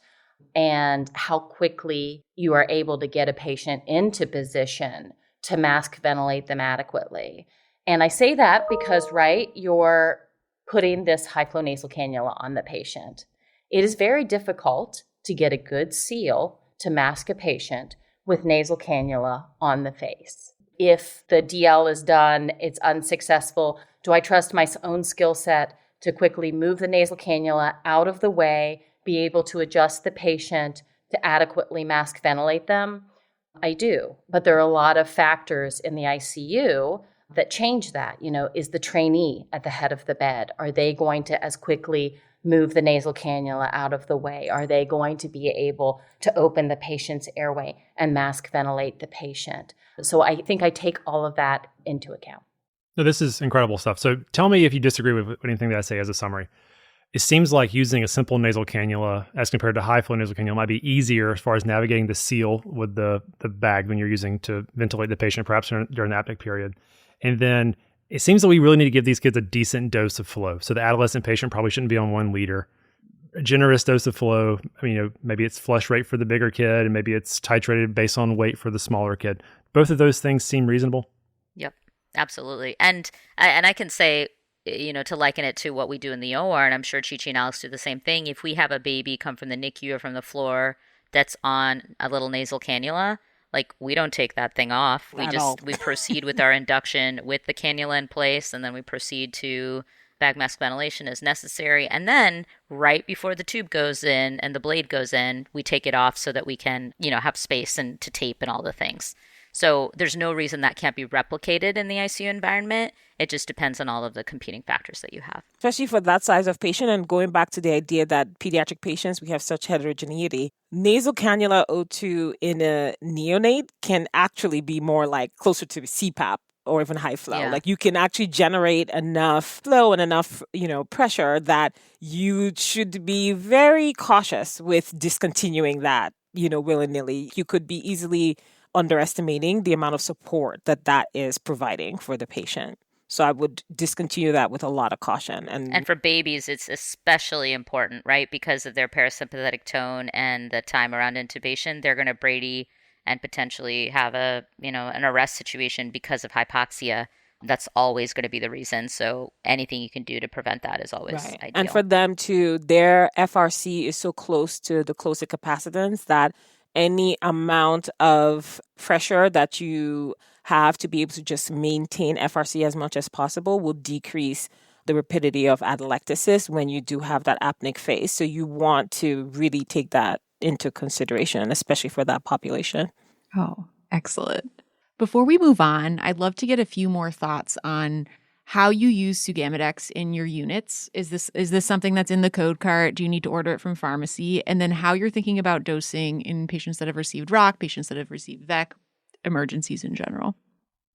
and how quickly you are able to get a patient into position to mask ventilate them adequately. And I say that because, right, you're putting this high flow nasal cannula on the patient. It is very difficult to get a good seal to mask a patient with nasal cannula on the face. If the DL is done, it's unsuccessful, do I trust my own skill set to quickly move the nasal cannula out of the way, be able to adjust the patient to adequately mask ventilate them? I do. But there are a lot of factors in the ICU that change that. Is the trainee at the head of the bed? Are they going to as quickly move the nasal cannula out of the way? Are they going to be able to open the patient's airway and mask ventilate the patient? So I think I take all of that into account. No, this is incredible stuff. So tell me if you disagree with anything that I say as a summary. It seems like using a simple nasal cannula as compared to high flow nasal cannula might be easier as far as navigating the seal with the bag when you're using to ventilate the patient, perhaps during the apneic period. And then it seems that we really need to give these kids a decent dose of flow. So the adolescent patient probably shouldn't be on 1 liter. a generous dose of flow. I mean, maybe it's flush rate for the bigger kid and maybe it's titrated based on weight for the smaller kid. Both of those things seem reasonable. Yep, absolutely. And I can say, to liken it to what we do in the OR, and I'm sure Chichi and Alex do the same thing. If we have a baby come from the NICU or from the floor that's on a little nasal cannula, like we don't take that thing off. We proceed with our induction with the cannula in place, and then we proceed to bag mask ventilation as necessary. And then right before the tube goes in and the blade goes in, we take it off so that we can, have space and to tape and all the things. So there's no reason that can't be replicated in the ICU environment. It just depends on all of the competing factors that you have. Especially for that size of patient, and going back to the idea that pediatric patients, we have such heterogeneity. Nasal cannula O2 in a neonate can actually be more like closer to CPAP or even high flow. Yeah. Like you can actually generate enough flow and enough, pressure that you should be very cautious with discontinuing that, willy-nilly. You could be easily underestimating the amount of support that is providing for the patient. So I would discontinue that with a lot of caution. And for babies, it's especially important, right? Because of their parasympathetic tone and the time around intubation, they're going to brady and potentially have an arrest situation because of hypoxia. That's always going to be the reason. So anything you can do to prevent that is always ideal. And for them to, their FRC is so close to the closing capacitance that any amount of pressure that you have to be able to just maintain FRC as much as possible will decrease the rapidity of atelectasis when you do have that apneic phase. So you want to really take that into consideration, especially for that population. Oh, excellent. Before we move on, I'd love to get a few more thoughts on how you use Sugamidex in your units. Is this something that's in the code cart? Do you need to order it from pharmacy? And then how you're thinking about dosing in patients that have received ROC, patients that have received VEC, emergencies in general.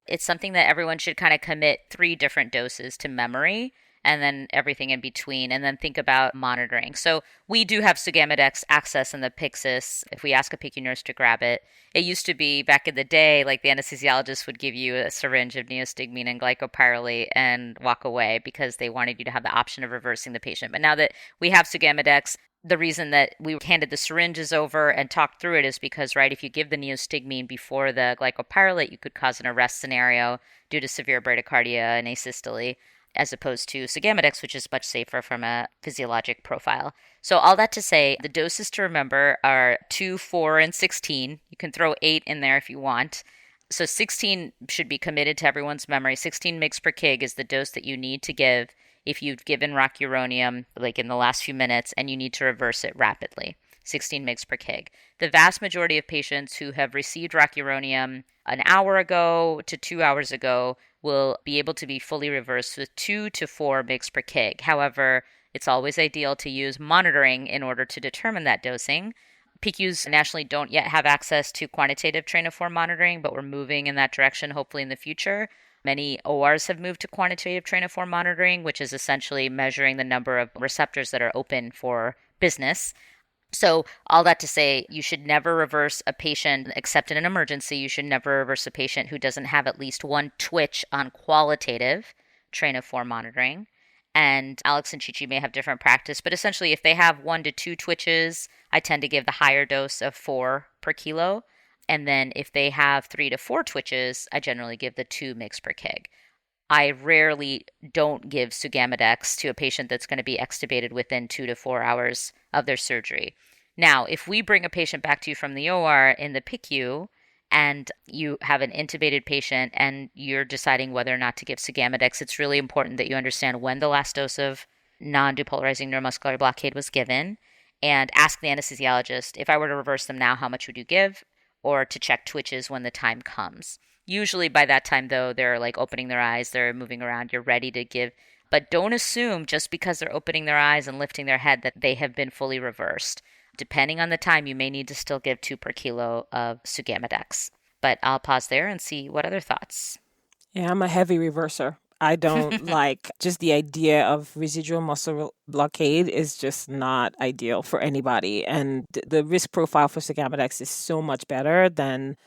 It's something that everyone should kind of commit 3 different doses to memory, and then everything in between, and then think about monitoring. So we do have Sugamidex access in the Pyxis if we ask a PICU nurse to grab it. It used to be back in the day, like the anesthesiologist would give you a syringe of neostigmine and glycopyrrolate and walk away because they wanted you to have the option of reversing the patient. But now that we have Sugamidex, the reason that we handed the syringes over and talked through it is because, right, if you give the neostigmine before the glycopyrrolate, you could cause an arrest scenario due to severe bradycardia and asystole, as opposed to Sugamidex, which is much safer from a physiologic profile. So all that to say, the doses to remember are 2, 4, and 16. You can throw 8 in there if you want. So 16 should be committed to everyone's memory. 16 mg per kg is the dose that you need to give if you've given rocuronium, like in the last few minutes, and you need to reverse it rapidly. 16 mg per kg. The vast majority of patients who have received rocuronium an hour ago to 2 hours ago will be able to be fully reversed with 2 to 4 mg per kg. However, it's always ideal to use monitoring in order to determine that dosing. PICUs nationally don't yet have access to quantitative train of 4 monitoring, but we're moving in that direction hopefully in the future. Many ORs have moved to quantitative train of 4 monitoring, which is essentially measuring the number of receptors that are open for business. So all that to say, you should never reverse a patient, except in an emergency. You should never reverse a patient who doesn't have at least one twitch on qualitative train of 4 monitoring. And Alex and Chichi may have different practice, but essentially if they have 1 to 2 twitches, I tend to give the higher dose of 4 per kilo. And then if they have 3 to 4 twitches, I generally give the 2 mg per kg. I rarely don't give Sugamidex to a patient that's going to be extubated within 2 to 4 hours of their surgery. Now, if we bring a patient back to you from the OR in the PICU and you have an intubated patient and you're deciding whether or not to give Sugamidex, it's really important that you understand when the last dose of non-depolarizing neuromuscular blockade was given, and ask the anesthesiologist, if I were to reverse them now, how much would you give? Or to check twitches when the time comes. Usually by that time, though, they're like opening their eyes, they're moving around, you're ready to give. But don't assume just because they're opening their eyes and lifting their head that they have been fully reversed. Depending on the time, you may need to still give 2 per kilo of Sugamidex. But I'll pause there and see what other thoughts. Yeah, I'm a heavy reverser. I don't like just the idea of residual muscle blockade is just not ideal for anybody. And the risk profile for Sugamidex is so much better than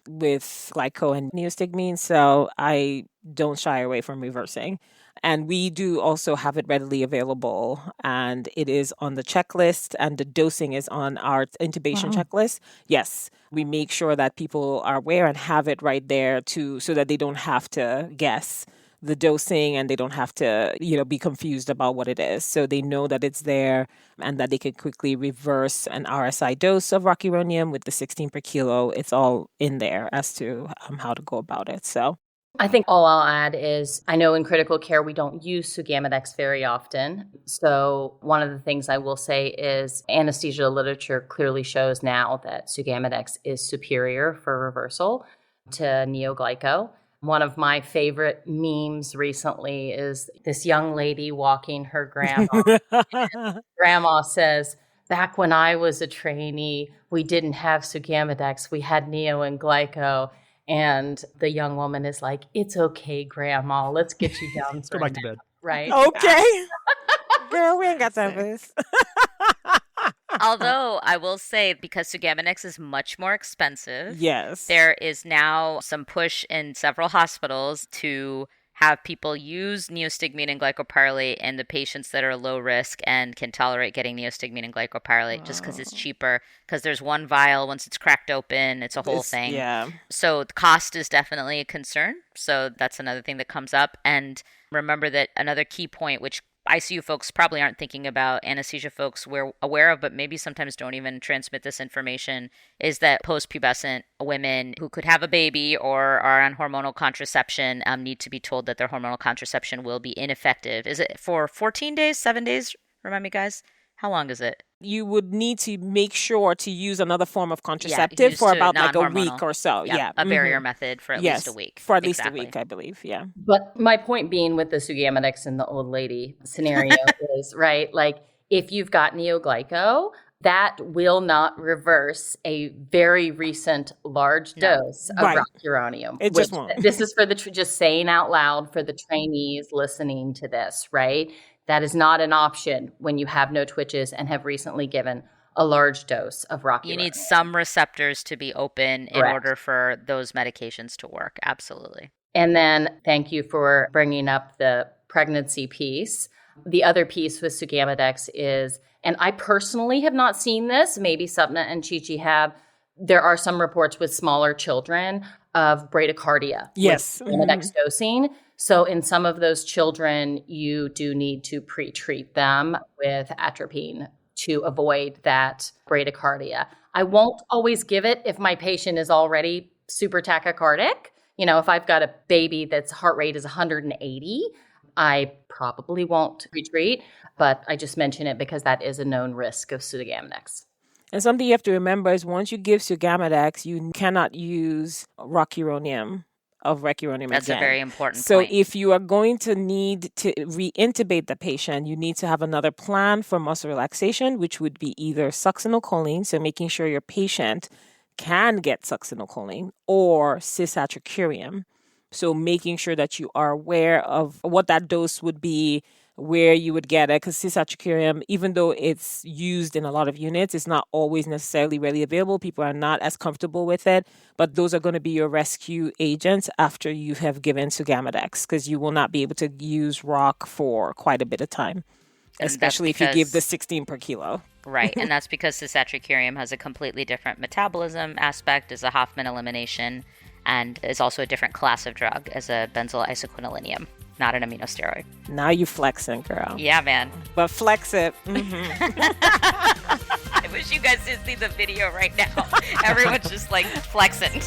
with glyco and neostigmine. So I don't shy away from reversing. And we do also have it readily available, and it is on the checklist, and the dosing is on our intubation checklist. Yes, we make sure that people are aware and have it right there so that they don't have to guess the dosing and they don't have to, be confused about what it is. So they know that it's there and that they can quickly reverse an RSI dose of rocuronium with the 16 per kilo. It's all in there as to how to go about it. So I think all I'll add is I know in critical care we don't use Sugammadex very often. So one of the things I will say is anesthesia literature clearly shows now that Sugammadex is superior for reversal to neoglyco. One of my favorite memes recently is this young lady walking her grandma. Grandma says, "Back when I was a trainee, we didn't have Sugammadex. We had neo and glyco." And the young woman is like, "It's okay, Grandma. Let's get you down. Let's go back to bed." Right. Okay. Girl, we ain't got time for this. Although I will say, because Sugammadex is much more expensive, yes, there is now some push in several hospitals to have people use neostigmine and glycopyrrolate in the patients that are low risk and can tolerate getting neostigmine and glycopyrrolate just because it's cheaper, because there's one vial. Once it's cracked open, it's a whole thing. Yeah. So the cost is definitely a concern. So that's another thing that comes up. And remember that another key point, which ICU folks probably aren't thinking about, anesthesia folks we're aware of, but maybe sometimes don't even transmit this information, is that post-pubescent women who could have a baby or are on hormonal contraception need to be told that their hormonal contraception will be ineffective. Is it for 14 days, 7 days? Remind me, guys. How long is it? You would need to make sure to use another form of contraceptive for about like a week or so. Yep, Yeah. A barrier method for at least a week. For at least a week, I believe. Yeah. But my point being with the Sugammadex and the old lady scenario is, right, like if you've got neoglyco, that will not reverse a very recent large dose of rocuronium. It just won't. This is for the just saying out loud for the trainees listening to this, right? That is not an option when you have no twitches and have recently given a large dose of rocuronium. You need some receptors to be open in order for those medications to work. Absolutely. And then thank you for bringing up the pregnancy piece. The other piece with Sugammadex is, and I personally have not seen this, maybe Sapna and Chichi have, there are some reports with smaller children of bradycardia. Yes. With Sugammadex dosing. So in some of those children, you do need to pre-treat them with atropine to avoid that bradycardia. I won't always give it if my patient is already super tachycardic. If I've got a baby that's heart rate is 180, I probably won't pre-treat, but I just mention it because that is a known risk of Sugammadex. And something you have to remember is once you give Sugammadex, you cannot use rocuronium That's again. A very important So point. if you are going to need to re-intubate the patient, you need to have another plan for muscle relaxation, which would be either succinylcholine, so making sure your patient can get succinylcholine, or cisatracurium. So making sure that you are aware of what that dose would be, where you would get it, because cisatracurium, even though it's used in a lot of units, it's not always necessarily readily available. People are not as comfortable with it, but those are going to be your rescue agents after you have given Sugammadex, because you will not be able to use rock for quite a bit of time, especially if you give the 16 per kilo. Right, and that's because cisatracurium has a completely different metabolism aspect as a Hoffman elimination, and is also a different class of drug as a benzyl isoquinolinium, not an aminosteroid. Now you flexing, girl. Yeah, man. But flex it. I wish you guys could see the video right now. Everyone's just like flexing.